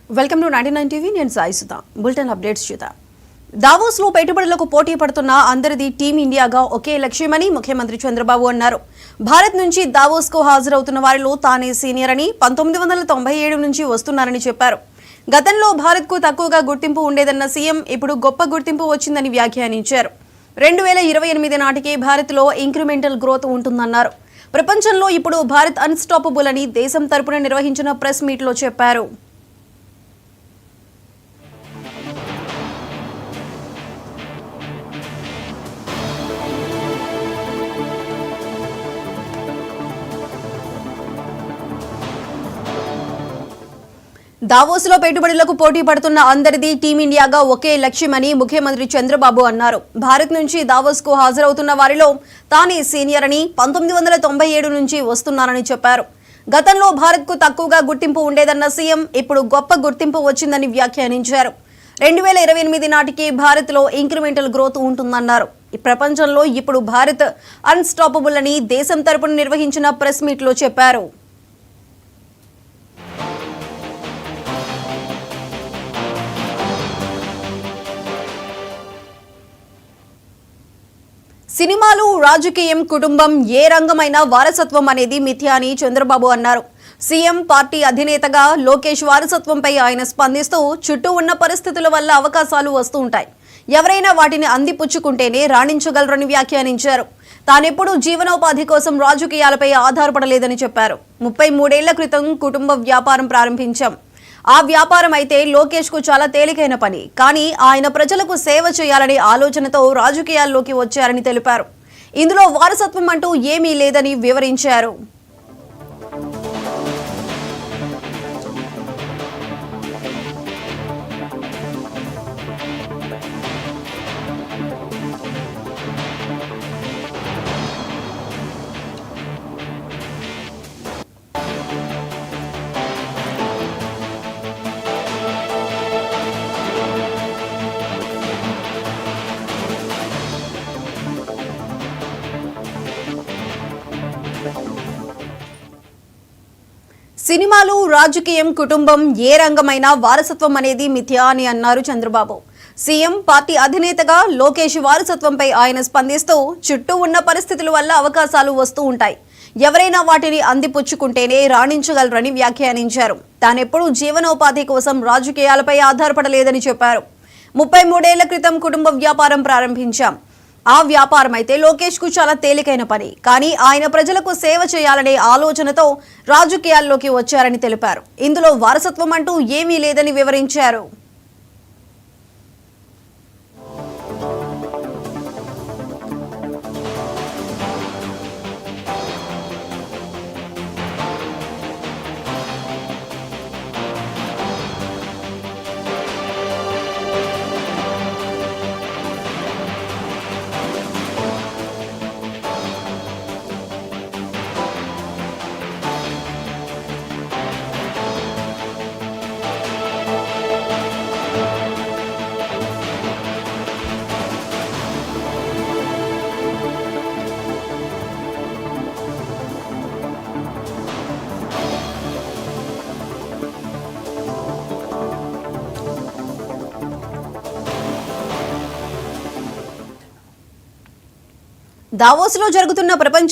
Welcome to 99 TV. నేను Saisudha. Bulletin updates చూద్దాం. Davos లో పెట్టుబడులకు పోటీ పడుతున్న అందరిది టీం ఇండియాగా ఒకే లక్ష్యమని ముఖ్యమంత్రి చంద్రబాబు అన్నారు. భారత్ నుంచి దావోస్ కు హాజరవుతున్న వారిలో తానే సీనియర్ అని 1997 నుంచి వస్తున్నారని చెప్పారు. గతంలో భారత్ కు తక్కువగా గుర్తింపు ఉండేదన్న సీఎం ఇప్పుడు గొప్ప గుర్తింపు వచ్చిందని వ్యాఖ్యానించారు. 2028 నాటికి భారత్ లో ఇంక్రిమెంటల్ గ్రోత్ ఉంటుందన్నారు. ప్రపంచంలో ఇప్పుడు భారత్ అన్స్టాపబుల్ అని దేశం తరపున నిర్వహించిన ప్రెస్ మీట్ లో చెప్పారు. దావోస్ లో పెట్టుబడులకు పోటీ పడుతున్న అందరిది టీమిండియాగా ఒకే లక్ష్యమని ముఖ్యమంత్రి చంద్రబాబు అన్నారు. భారత్ నుంచి దావోస్ కు హాజరవుతున్న వారిలో తానే సీనియర్ అని 1997 నుంచి వస్తున్నారని చెప్పారు. గతంలో భారత్ కు తక్కువగా గుర్తింపు ఉండేదన్న సీఎం ఇప్పుడు గొప్ప గుర్తింపు వచ్చిందని వ్యాఖ్యానించారు. 2028 నాటికి భారత్ లో ఇంక్రిమెంటల్ గ్రోత్ ఉంటుందన్నారు. ఈ ప్రపంచంలో ఇప్పుడు భారత్ అన్స్టాపబుల్ అని దేశం తరపున నిర్వహించిన ప్రెస్ మీట్ లో చెప్పారు. సినిమాలు, రాజకీయం, కుటుంబం ఏ రంగమైనా వారసత్వం అనేది మిథ్య అని చంద్రబాబు అన్నారు. సీఎం పార్టీ అధినేతగా లోకేష్ వారసత్వంపై ఆయన స్పందిస్తూ చుట్టూ ఉన్న పరిస్థితుల వల్ల అవకాశాలు వస్తూ ఉంటాయి, ఎవరైనా వాటిని అందిపుచ్చుకుంటేనే రాణించగలరని వ్యాఖ్యానించారు. తానెప్పుడు జీవనోపాధి కోసం రాజకీయాలపై ఆధారపడలేదని చెప్పారు. 33 ఏళ్ల క్రితం కుటుంబ వ్యాపారం ప్రారంభించాం. ఆ వ్యాపారం అయితే లోకేష్ కు చాలా తేలికైన పని, కానీ ఆయన ప్రజలకు సేవ చేయాలనే ఆలోచనతో రాజకీయాల్లోకి వచ్చారని తెలిపారు. ఇందులో వారసత్వం అంటూ ఏమీ లేదని వివరించారు. సినిమాలు, రాజకీయం, కుటుంబం ఏ రంగమైనా వారసత్వం అనేది మిథ్య అని అన్నారు చంద్రబాబు. సీఎం పార్టీ అధినేతగా లోకేష్ వారసత్వంపై ఆయన స్పందిస్తూ చుట్టూ ఉన్న పరిస్థితుల వల్ల అవకాశాలు వస్తూ ఉంటాయి, ఎవరైనా వాటిని అందిపుచ్చుకుంటేనే రాణించగలరని వ్యాఖ్యానించారు. తానెప్పుడు జీవనోపాధి కోసం రాజకీయాలపై ఆధారపడలేదని చెప్పారు. 33 ఏళ్ల క్రితం కుటుంబ వ్యాపారం ప్రారంభించాం. ఆ వ్యాపారం అయితే లోకేష్ కు చాలా తేలికైన పని, కానీ ఆయన ప్రజలకు సేవ చేయాలనే ఆలోచనతో రాజకీయాల్లోకి వచ్చారని తెలిపారు. ఇందులో వారసత్వం అంటూ ఏమీ లేదని వివరించారు. దావోస్ లో జరుగుతున్న ప్రపంచ